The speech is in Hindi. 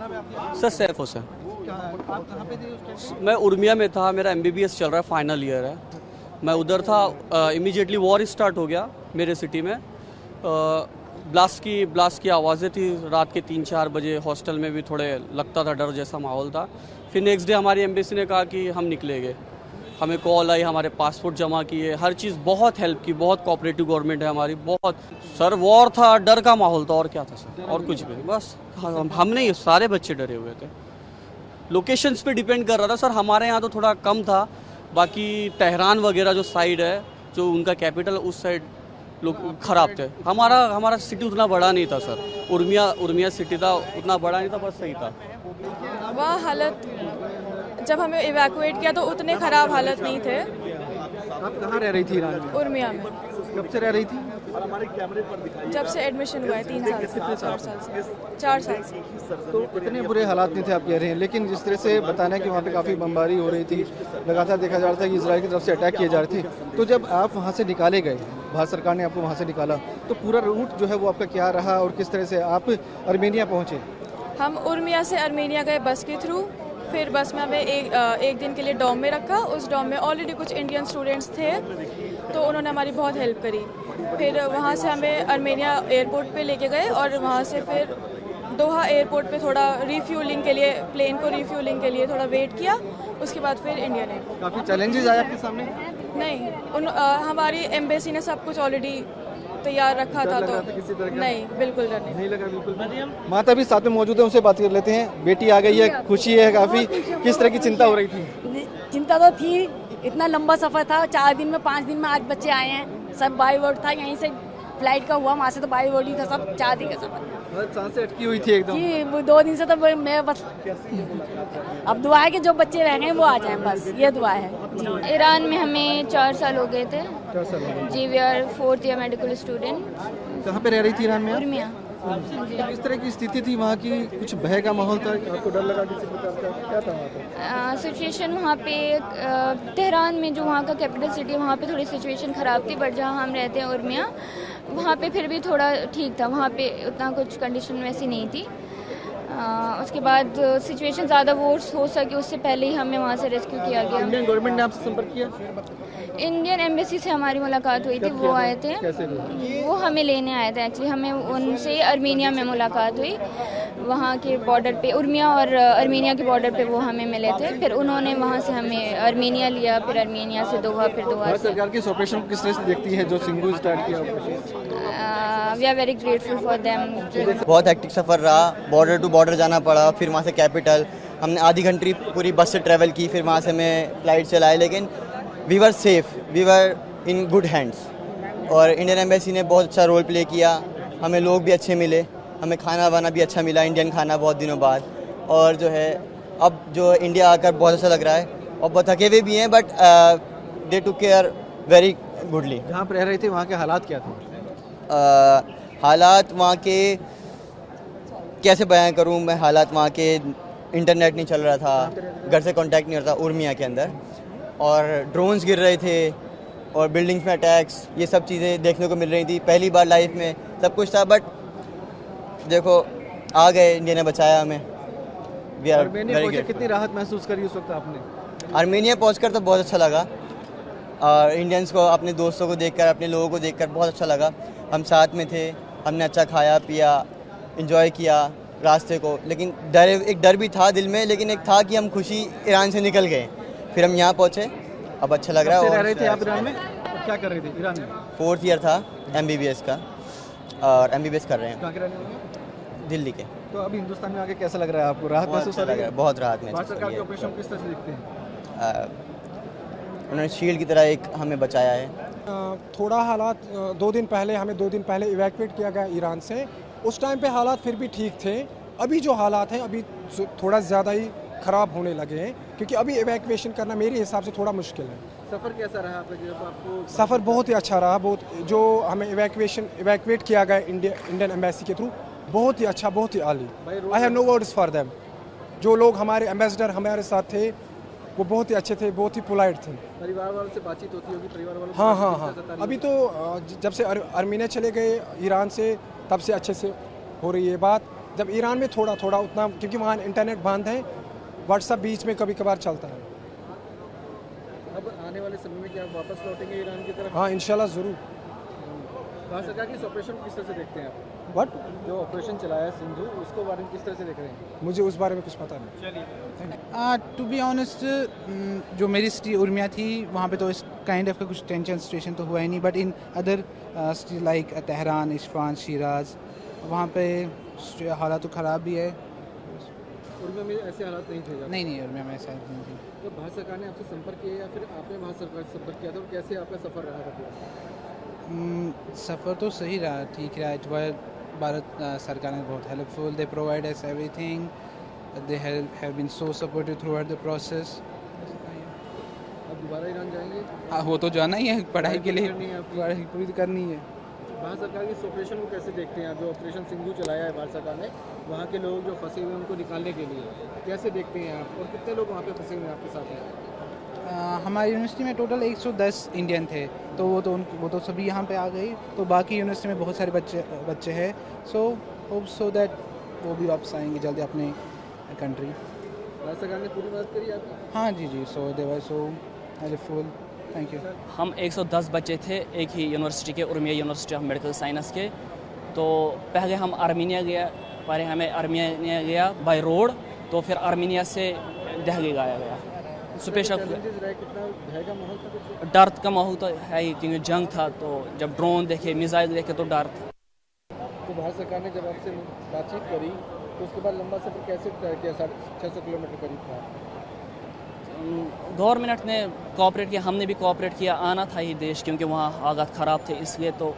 नाम है आपका? सर सैफ हुसैन। आप कहाँ पे थे उस टाइम? मैं उर्मिया में था, मेरा MBBS चल रहा है, फाइनल ईयर है। मैं उधर था, इमीडिएटली वॉर स्टार्ट हो गया मेरे सिटी में। ब्लास्ट की आवाज़ें थी रात के 3-4 बजे। हॉस्टल में भी थोड़े लगता था, डर जैसा माहौल था। फिर नेक्स्ट डे हमारी एम्बेसी ने कहा कि हम निकलेंगे। हमें कॉल आई, हमारे पासपोर्ट जमा किए, हर चीज़ बहुत हेल्प की, बहुत कोऑपरेटिव गवर्नमेंट है हमारी, बहुत। सर वॉर था, डर का माहौल था, और क्या था सर, और कुछ भी बस। हम नहीं, सारे बच्चे डरे हुए थे। लोकेशंस पे डिपेंड कर रहा था सर, हमारे यहाँ तो थोड़ा कम था। बाकी तेहरान वगैरह जो साइड है, जो उनका कैपिटल, उस साइड लोग ख़राब थे। हमारा सिटी उतना बड़ा नहीं था सर। उर्मिया सिटी था, उतना बड़ा नहीं था, बस सही था। वहाँ हालत, जब हमें इवैक्यूएट किया तो उतने ख़राब हालत नहीं थे। आप कहाँ रह रही थी ईरान में? उर्मिया में। कब से रह रही थी? जब से एडमिशन हुआ है 3 साल से, 4 साल से। तो इतने बुरे हालात नहीं थे आप कह रहे हैं, लेकिन जिस तरह से बताना है कि वहाँ पे काफ़ी बमबारी हो रही थी, लगातार देखा जा रहा था कि इजराइल की तरफ से अटैक किए जा रहे थे, तो जब आप वहाँ से निकाले गए, भारत सरकार ने आपको वहाँ से निकाला, तो पूरा रूट जो है वो आपका क्या रहा और किस तरह से आप अर्मेनिया पहुँचे? हम उर्मिया से अर्मेनिया गए बस के थ्रू। फिर बस में हमें एक दिन के लिए डॉम में रखा। उस डॉम में ऑलरेडी कुछ इंडियन स्टूडेंट्स थे, तो उन्होंने हमारी बहुत हेल्प करी। फिर वहाँ से हमें अर्मेनिया एयरपोर्ट पे लेके गए, और वहाँ से फिर दोहा एयरपोर्ट पे थोड़ा रिफ्यूलिंग के लिए, प्लेन को रिफ्यूलिंग के लिए थोड़ा वेट किया। उसके बाद फिर इंडिया ने। काफ़ी चैलेंजेस आए आपके सामने? नहीं, हमारी एम्बेसी ने सब कुछ ऑलरेडी तैयार रखा था, तो किसी तरह का? नहीं, बिल्कुल डर नहीं लगा बिल्कुल। माता भी साथ में मौजूद है, उनसे बात कर लेते हैं। बेटी आ गई है, खुशी है काफ़ी, किस तरह की चिंता हो रही थी? चिंता तो थी, इतना लंबा सफर था, 4 दिन में 5 दिन में आज बच्चे आए हैं। सब बाई वर्ड था, यहीं से फ्लाइट का हुआ, वहाँ से तो बाई वर्ड ही था, सब 4 दिन का सफर। सांस से अटकी हुई थी एकदम। जी, वो 2 दिन से तो मैं बस, अब दुआ है कि जो बच्चे रह गए वो आ जाएं, बस ये दुआ है जी। ईरान में हमें 4 साल हो गए थे 4 साल हो गए। जी। We are 4th year medical student. कहाँ पे रह रही थी ईरान में आप? उर्मिया। तो किस तरह की स्थिति थी वहाँ की? कुछ भय का माहौल था? आपको डर लगा किसी प्रकार का? क्या था वहाँ पे? सिचुएशन वहाँ पे तेहरान में, जो वहाँ का कैपिटल सिटी है, वहाँ पे थोड़ी सिचुएशन ख़राब थी। बट जहाँ हम रहते हैं उर्मिया, वहाँ पे फिर भी थोड़ा ठीक था। वहाँ पे उतना कुछ कंडीशन वैसी नहीं थी। उसके बाद सिचुएशन ज़्यादा वर्स हो सके उससे पहले ही हमें वहाँ से रेस्क्यू किया गया। इंडियन गवर्नमेंट ने आपसे संपर्क किया? इंडियन एम्बेसी से हमारी मुलाकात हुई थी, वो आए थे। कैसे? वो हमें लेने आए थे एक्चुअली। हमें उनसे अर्मेनिया में मुलाकात हुई, वहाँ के बॉर्डर पे, उर्मिया और अर्मेनिया के बॉर्डर पे वो हमें मिले थे। फिर उन्होंने वहाँ से हमें अर्मेनिया लिया, फिर अर्मेनिया से दोहा, फिर दोहा भारत से। सरकार की इस ऑपरेशन को किस तरह से देखती है, जो सिंगू स्टार्ट किया operation? We are very grateful for them. बहुत हेक्टिक सफ़र रहा, बॉर्डर टू बॉर्डर जाना पड़ा, फिर वहाँ से कैपिटल। हमने आधी घंटे पूरी बस से ट्रैवल की, फिर वहाँ से हमें फ्लाइट चलाई, लेकिन we were safe, we were in good hands. और इंडियन एम्बेसी ने बहुत अच्छा रोल प्ले किया, हमें लोग भी अच्छे मिले, हमें खाना वाना भी अच्छा मिला, इंडियन खाना बहुत दिनों बाद। और जो है अब जो इंडिया आकर बहुत अच्छा लग रहा है, और बहुत थके हुए भी हैं, but they to care very goodly. जहाँ पर रह रहे थे वहाँ के हालात क्या थे? हालात वहाँ के कैसे बयां करूँ मैं? हालात वहाँ के, इंटरनेट नहीं चल रहा था, घर से कांटेक्ट नहीं हो रहा था उर्मिया के अंदर, और ड्रोन्स गिर रहे थे, और बिल्डिंग्स में अटैक्स, ये सब चीज़ें देखने को मिल रही थी। पहली बार लाइफ में सब कुछ था, बट देखो आ गए, इंडिया ने बचाया हमें। वी आर अर्मेनिया वेरी पहुंचे, ग्रेटफुल। कितनी राहत महसूस करी उस वक्त आपने? आर्मेनिया पहुंचकर तो बहुत अच्छा लगा, और इंडियंस को, अपने दोस्तों को देखकर, अपने लोगों को देखकर बहुत अच्छा लगा। हम साथ में थे, हमने अच्छा खाया पिया, एंजॉय किया रास्ते को। लेकिन एक डर भी था दिल में, लेकिन एक था कि हम खुशी ईरान से निकल गए। फिर हम यहाँ पहुँचे, अब अच्छा लग रहा है। कब से रह और रहे थे आप ईरान में? और क्या कर रहे थे ईरान में? 4th ईयर था MBBS का, और MBBS कर रहे हैं कहाँ के रहने वाले हैं? दिल्ली के। तो अभी हिंदुस्तान में आके कैसा लग रहा है आपको? राहत बहुत महसूस अच्छा हो रही लग रहा है? है, बहुत राहत भारत महसूस हो सरकार रही के है। ऑपरेशन को किस तरह से देखते हैं? उन्होंने शील्ड की तरह एक हमें बचाया है। थोड़ा हालात 2 दिन पहले, हमें 2 दिन पहले इवैक्यूएट किया गया ईरान से। उस टाइम पे हालात फिर भी ठीक थे। अभी जो हालात हैं, अभी थोड़ा ज़्यादा ही ख़राब होने लगे हैं, क्योंकि अभी इवैक्यूएशन करना मेरे हिसाब से थोड़ा मुश्किल है। सफ़र कैसा रहा आपका जब आपको? सफ़र बहुत ही अच्छा रहा। बहुत, जो हमें इवैक्यूएट किया गया इंडियन एम्बेसी के थ्रू, बहुत ही अच्छा, बहुत ही आली। I have no words for them. जो लोग हमारे एम्बेसडर हमारे साथ थे, वो बहुत ही अच्छे थे, बहुत ही पोलाइट थे। परिवार वालों से बातचीत होती होगी? परिवार वालों से हाँ बातचीत हाँ कैसा हाँ, तारीख? अभी तो जब से अर्मेनिया चले गए ईरान से, तब से अच्छे से हो रही है बात। जब ईरान में थोड़ा थोड़ा उतना, क्योंकि वहाँ इंटरनेट बंद है, व्हाट्सएप बीच में कभी कभार चलता है। अब आने वाले समय में क्या आप वापस लौटेंगे ईरान की तरफ? हाँ इंशाल्लाह ज़रूर। भारत सरकार की इस ऑपरेशन को किस तरह से देखते हैं आप? बट जो ऑपरेशन चलाया है सिंधु, उसको बारे में किस तरह से देख रहे हैं? मुझे उस बारे में कुछ पता नहीं। टू बी ऑनेस्ट, जो मेरी सिटी उर्मिया थी वहाँ पे तो इस काइंड ऑफ का कुछ टेंशन सिचुएशन तो हुआ ही नहीं, but in other city like Tehran, Isfahan, Shiraz, वहाँ पे हालात तो ख़राब भी है। उर्मिया में ऐसे हालात नहीं थे? नहीं उर्मिया में ऐसा नहीं थी। तो भारत सरकार ने आपसे संपर्क किया या फिर आपने भारत सरकार से संपर्क किया था, और कैसे आपका सफ़र रहा था? सफ़र तो सही रहा, ठीक रहा। इट वाज भारत सरकार ने बहुत helpful, they provide us everything, they have been so supportive throughout the process. अब दोबारा ईरान जाएंगे? हाँ, वो तो जाना ही है, पढ़ाई के लिए करनी है आपकी? पढ़ाई पूरी करनी है। भारत सरकार की इस ऑपरेशन को कैसे देखते हैं आप? जो ऑपरेशन सिंधु चलाया है भारत सरकार ने, वहाँ के लोग जो फंसे हुए हैं उनको निकालने के लिए, कैसे देखते हैं आप? और कितने लोग वहाँ पे फंसे हुए हैं आपके साथ में? हमारी यूनिवर्सिटी में टोटल 110 इंडियन थे, तो वो तो सभी यहाँ पे आ गई। तो बाकी यूनिवर्सिटी में बहुत सारे बच्चे हैं, सो होप सो दैट वो भी वापस आएंगे जल्दी अपने कंट्री। भारत सरकार ने पूरी मदद करी आपकी? हाँ जी, सो दे वर सो हेल्पफुल, थैंक यू। हम 110 बच्चे थे एक ही यूनिवर्सिटी के, Urmia university of medical science के। तो पहले हम आर्मीनिया गया बाय रोड, तो फिर आर्मीनिया से दिल्ली गया स्पेशल। कितना भय का माहौल था? कुछ डर का माहौल तो है ही, क्योंकि जंग था, तो जब ड्रोन देखे, मिसाइल देखे तो डर था। तो भारत सरकार ने जब आपसे बातचीत करी तो उसके बाद लंबा सफ़र कैसे तय किया? 600 किलोमीटर करीब था। गवर्नमेंट ने कोऑपरेट किया, हमने भी कोऑपरेट किया। आना था ही देश, क्योंकि वहाँ हालात ख़राब थे, इसलिए तो